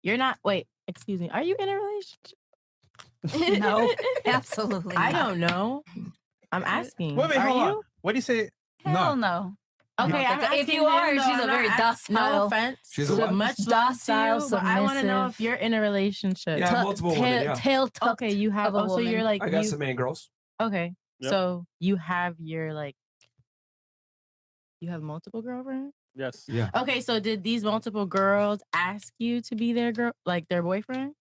You're not. Wait, excuse me. Are you in a relationship? No, absolutely I not. don't know. I'm asking. Wait, are hold you? on. What do you say? Hell no. Okay, I'm if asking you are, him, though, she's I'm a not very docile. No offense. She's a what? Much docile, love to you, but I want to know if submissive. you're in a relationship. Yeah, multiple women, yeah. Tail tucked. Okay, you have. of a So you're woman. like. I got some main girls. Okay, Yep. so you have your like. You have multiple girlfriends. Yes. Yeah. Okay, so did these multiple girls ask you to be their girl, like their boyfriend?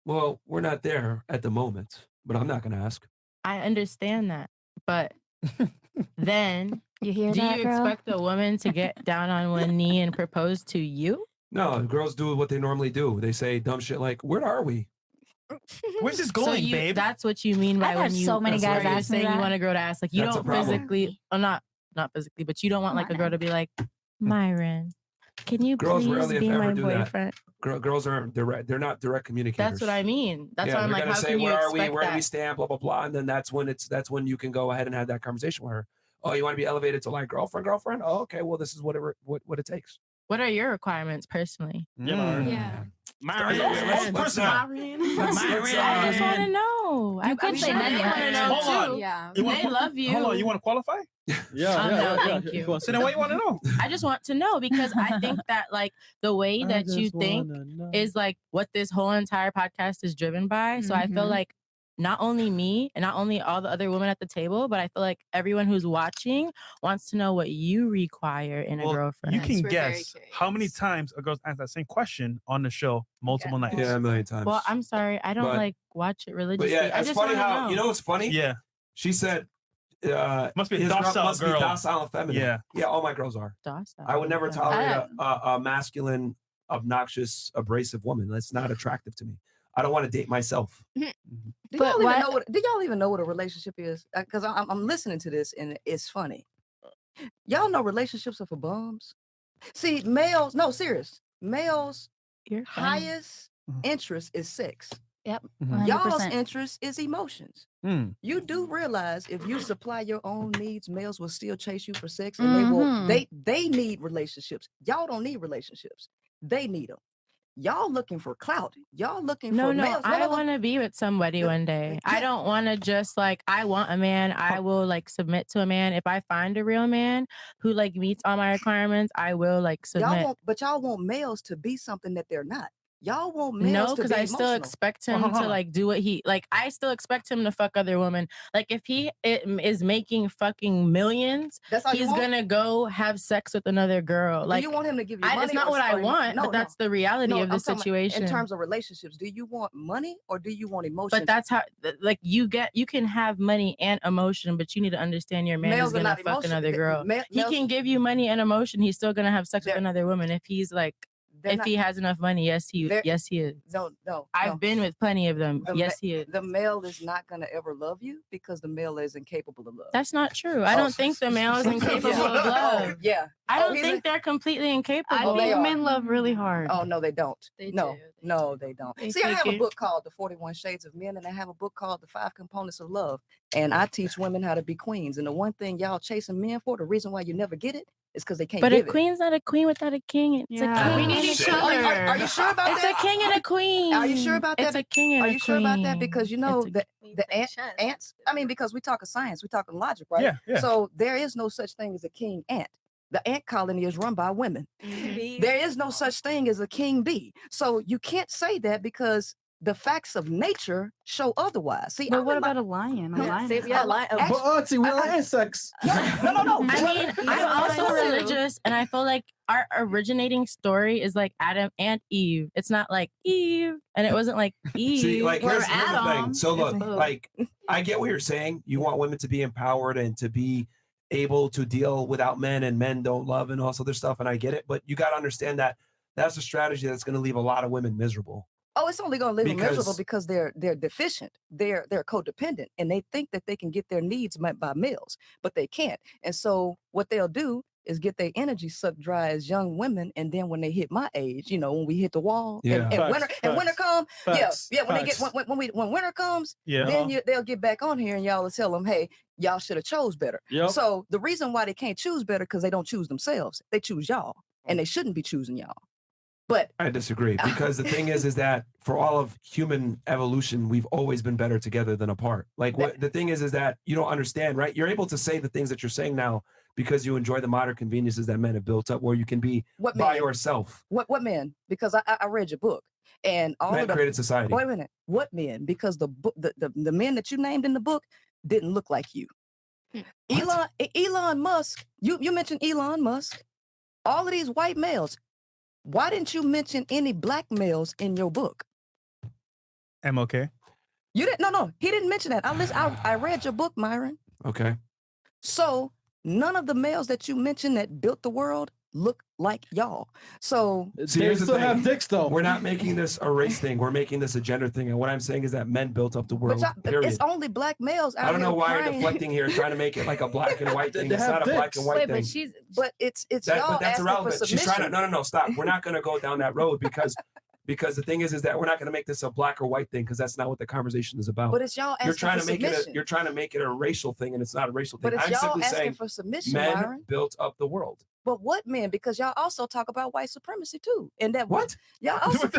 Well, we're not there at the moment, but I'm not going to ask. I understand that, but then You hear do that, you girl? expect a woman to get down on one knee and propose to you? No, girls do what they normally do. They say dumb shit like, "Where are we?" Where's this So going, babe? that's what you mean by I've when had you so many that's guys what you're ask me saying you that. want a girl to ask, like you That's a don't problem. physically, not physically, but you don't want Come like on a girl now. to be like, Myron, can you Girls please rarely, if be ever, my do that. boyfriend? Girls aren't direct. They're not direct communicators. That's what I mean. That's why I'm they're like, gonna how say, can you "Where are we? expect Where do we that? stand?" Blah blah blah, and then that's when you can go ahead and have that conversation with her. Oh, you want to be elevated to like girlfriend? Oh, okay. Well, this is what it takes. What are your requirements personally? Yeah. Myron. Let's not. I just want to know. You could say they many. want to know Hold on. too. Yeah. They love you. Hold on. You want to qualify? No, thank you. So then what you want to know? I just want to know because I think that like the way that you think is like what this whole entire podcast is driven by. So I feel Mhm. like not only me and not only all the other women at the table, but I feel like everyone who's watching wants to know what you require in a girlfriend. You can We're very guess how many curious. times a girl's asked that same question on the show multiple nights. Yeah, a million times. Well, I'm sorry. I don't But- like watch it But religiously. yeah, I it's just funny wanna how know. you know what's funny. Yeah. She said, Must be a his girl docile must be girl. docile and feminine. Yeah. All my girls are. Docile. I would never Okay. tolerate a masculine, obnoxious, abrasive woman. That's not attractive to me. I don't want to date myself. Do But y'all even know what a relationship is? Because I'm listening to this and it's funny. Y'all know relationships are for bums. See, males. No, serious. Males' You're funny. highest interest is sex. Yep. Mhm. Y'all's 100%. interest is emotions. Mm. You do realize if you supply your own needs, males will still chase you for sex, and they will. Mhm. They need relationships. Y'all don't need relationships. They need them. Y'all looking for clout. Y'all looking No, for no, males. I want to be with somebody Yeah. one day. I don't want to just like, I want a man. I will like submit to a man. If I find a real man who like meets all my requirements, I will like submit. Y'all want males to be something that they're not. Y'all want males No, to because be I still emotional. expect him Hold to on. like do what he like. I still expect him to fuck other women. Like if he is making fucking millions, That's all you he's want? gonna go have sex with another girl. Do Like you want him to give you money? it's not or- what I or- want, No, but that's the reality no, of the I'm talking about situation. in terms of relationships, do you want money or do you want emotion? But that's how, like, you can have money and emotion, but you need to understand your man Males is are gonna not fuck emotion- another the- girl. ma- He males- can give you money and emotion. He's still gonna have sex with They're- another woman if he's like, They're if not- he has enough money. Yes, he They're- is. No. I've been with plenty of them. The Yes, he is. The male is not gonna ever love you because the male is incapable of love. That's not true. I don't think the male is incapable Yeah. of love. Yeah. I don't he's think they're completely incapable. Oh, they think are. men love really hard. Oh no, they don't. They no, do. They no, do. they don't. They See, I have fake a it. book called The 41 Shades of Men, and I have a book called The 5 Components of Love. And I teach women how to be queens. And the one thing y'all chasing men for, the reason why you never get it, is because they can't But a give it. queen's not a queen without a king. It's a Yeah. king. We need and a each queen. other. Are you sure about It's that? a king and a queen. Are you sure about that? It's a king and a Are queen. you sure about that? Because you know It's a- that Queens the like chess. ants. I mean, because we talking science, we talking logic, right? Yeah. So there is no such thing as a king ant. The ant colony is run by women. Bees. There is no such thing as a king bee. So you can't say that because the facts of nature show otherwise. See, But I'm what in my- about a lion? A No, lion. see, is yeah, like- li- But auntie, we are insects. No. I mean, I'm also too. religious, and I feel like our originating story is like Adam and Eve. It's not like Eve, and it wasn't like Eve. See, like or here's the thing. Adam. So It's look, both. like I get what you're saying. You want women to be empowered and to be able to deal without men, and men don't love and all this other stuff. And I get it, but you got to understand that that's a strategy that's going to leave a lot of women miserable. Oh, it's only going to leave them miserable Because- because they're deficient. They're codependent, and they think that they can get their needs met by males, but they can't. And so what they'll do is get their energy sucked dry as young women, and then when they hit my age, you know, when we hit the wall, Yeah. and Facts, winter come, facts, yeah, when they get facts. when winter comes, Yeah. then they'll get back on here, and y'all will tell them, hey, y'all should have chose better. Yep. So the reason why they can't choose better because they don't choose themselves, they choose y'all, and they shouldn't be choosing y'all. But I disagree because the thing is that for all of human evolution, we've always been better together than apart. Like what the thing is that you don't understand, right? You're able to say the things that you're saying now because you enjoy the modern conveniences that men have built up, where you can be what by man? yourself. What men? Because I read your book and all Men of the created society. wait a minute. What men? Because the book, the men that you named in the book didn't look like you. What? Elon Musk. You mentioned Elon Musk. All of these white males. Why didn't you mention any black males in your book? MLK. You didn't. No. He didn't mention that. I read your book, Myron. Okay. So none of the males that you mentioned that built the world look like y'all. So See, They here's the still have thing. dicks though. We're not making this a race thing. We're making this a gender thing. And what I'm saying is that men built up the world. Period. it's only black males out I don't know here why you're crying. deflecting here, trying to make it like a black and white thing. They It's have not a black dicks. and white Wait, thing. but she's But it's y'all But that's asking irrelevant. for She's submission. trying to no, stop. We're not going to go down that road because the thing is that we're not going to make this a black or white thing because that's not what the conversation is about. But it's y'all asking You're trying for to make submission. you're trying to make it a racial thing, and it's not a racial thing. But it's I'm y'all simply asking saying for submission, men Myron. built up the world. But what men? Because y'all also talk about white supremacy too. And that What? y'all also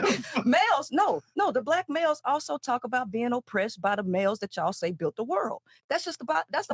males, no, the black males also talk about being oppressed by the males that y'all say built the world. That's the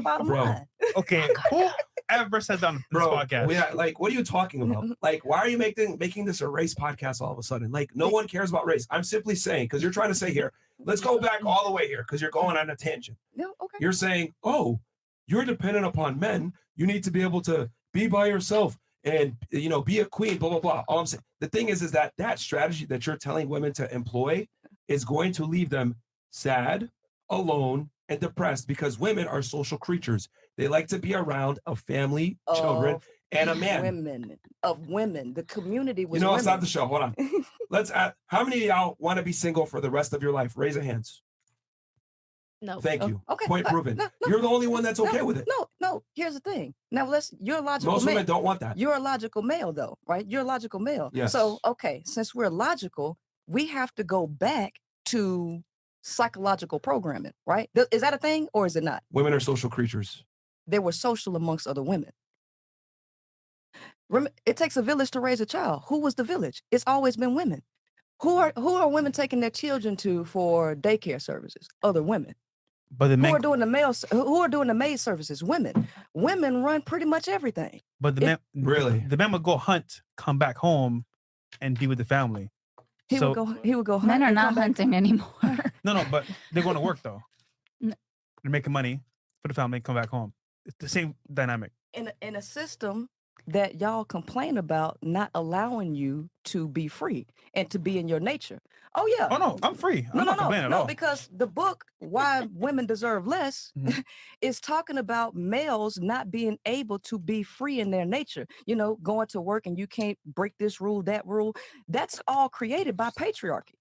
bottom Bro. line. Okay, who ever said that on this Bro, podcast? like, what are you talking about? Mm-hmm. Like, why are you making this a race podcast all of a sudden? Like, no one cares about race. I'm simply saying, because you're trying to say here, let's go back all the way here, because you're going on a tangent. No, okay. You're saying, oh, you're dependent upon men. You need to be able to be by yourself and, be a queen, blah, blah, blah. All I'm saying, the thing is that strategy that you're telling women to employ is going to leave them sad, alone, and depressed because women are social creatures. They like to be around a family, children, and a man. Women. The community was I'll women. stop the show. Hold on. Let's add, how many of y'all want to be single for the rest of your life? Raise your hands. no. Thank you. Okay. Point proven. No. You're the only one that's okay with it. No. Here's the thing. Now you're a logical Most male. women don't want that. You're a logical male, though, right? You're a logical male. Yes. So, okay, since we're logical, we have to go back to psychological programming, right? Is that a thing or is it not? Women are social creatures. They were social amongst other women. It takes a village to raise a child. Who was the village? It's always been women. Who are women taking their children to for daycare services? Other women. But the Who men, are doing the maid services? Women. Women run pretty much everything. but the men, Really? the men would go hunt, come back home, and be with the family. He So- would go hunt Men are and not come back. hunting anymore. No, but they're going to work though. No. They're making money for the family, come back home. It's the same dynamic. in a system that y'all complain about not allowing you to be free and to be in your nature. Oh yeah. Oh no, I'm free. I'm not complaining at all. Because the book Why Women Deserve Less Mhm. is talking about males not being able to be free in their nature. Going to work and you can't break this rule, that rule. That's all created by patriarchy.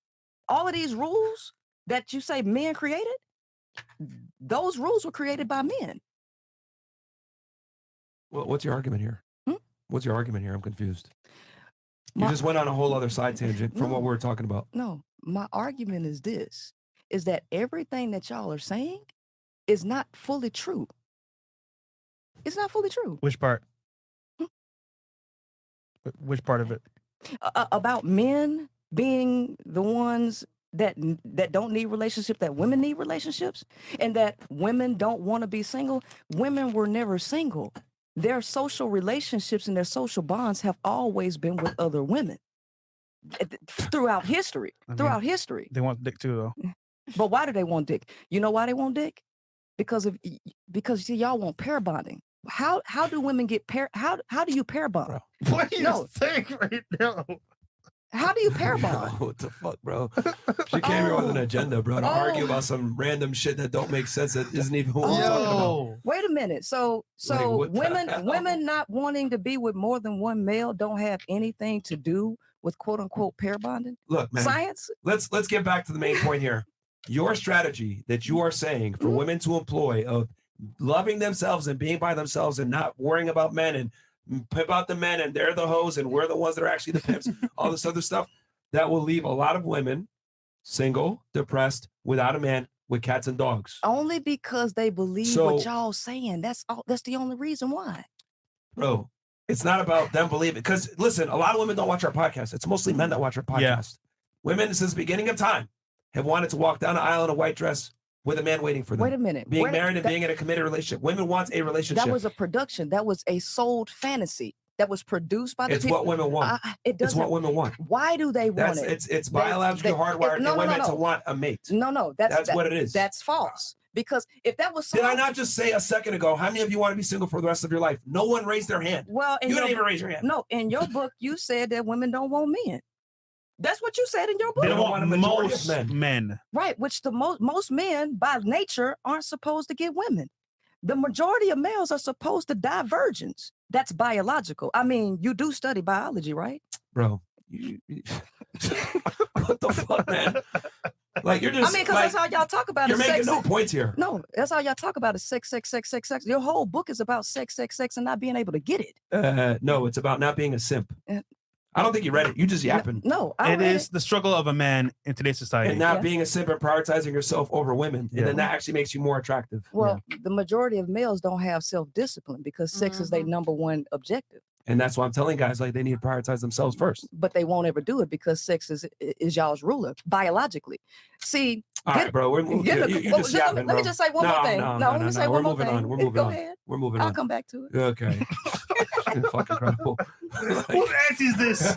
All of these rules that you say men created, those rules were created by men. Well, what's your argument here? What's your argument here? I'm confused. You My- just went on a whole other side tangent from what we were talking about. No, my argument is this, is that everything that y'all are saying is not fully true. It's not fully true. Which part? Hmm? Which part of it? About men being the ones that don't need relationships, that women need relationships, and that women don't want to be single. Women were never single. Their social relationships and their social bonds have always been with other women throughout history. I mean- Throughout history. They want dick too, though. But why do they want dick? You know why they want dick? Because see, y'all want pair bonding. How do women get how do you pair bond? What are you No. saying right now? How do you pair bond? What the fuck, bro? She came here with an Oh. agenda, bro, to argue Oh. about some random shit that don't make sense. That isn't even what we're talking about. Yo. Wait a minute. So what the hell? women not wanting to be with more than one male don't have anything to do with quote unquote pair bonding? Look, man. Science? Let's get back to the main point here. Your strategy that you are saying for Mhm. women to employ of loving themselves and being by themselves and not worrying about men and pimp out the men and they're the hoes and we're the ones that are actually the pimps, all this other stuff, that will leave a lot of women single, depressed, without a man, with cats and dogs. Only because they believe So- what y'all saying. That's all. That's the only reason why. Bro, It's not about them believing. Because listen, a lot of women don't watch our podcast. It's mostly men that watch our podcast. Yeah. Women since the beginning of time have wanted to walk down the aisle in a white dress with a man waiting for them. Wait a minute. Being married and being in a committed relationship. Women want a relationship. That was a production. That was a sold fantasy that was produced by the It's people. what women want. It It's doesn't. what women want. Why do they want it? It's biologically hardwired in women to want a mate. No, That's what it is. That's false. Because if that was Did I not just say a second ago, how many of you want to be single for the rest of your life? No one raised their hand. well, You didn't even raise your hand. No, in your book, you said that women don't want men. That's what you said in your book. They don't want want a majority most of men. Right, which the most men by nature aren't supposed to get women. The majority of males are supposed to die virgins. That's biological. I mean, you do study biology, right? Bro. What the fuck, man? Like you're just I mean, because like, that's all y'all talk about. you're is making sex. no points here. No, that's all y'all talk about is sex. Your whole book is about sex, and not being able to get it. No, it's about not being a simp. Uh, I don't think you read it. You just yapping. No, I It read is the struggle of a man in today's society. And not Yeah. being a simp and prioritizing yourself over women. Yeah. And then that actually makes you more attractive. Well, the majority of males don't have self-discipline because sex is their number one objective. And that's why I'm telling guys like they need to prioritize themselves first. But they won't ever do it because sex is y'all's ruler biologically. See, All right, bro. We're moving. get You oh, just let yapping, me bro. just say one more thing. No, let me say We're one more moving thing. on. We're moving Go on. ahead. We're moving I'll on. come back to it. Okay. Fucking incredible. Whose auntie's this?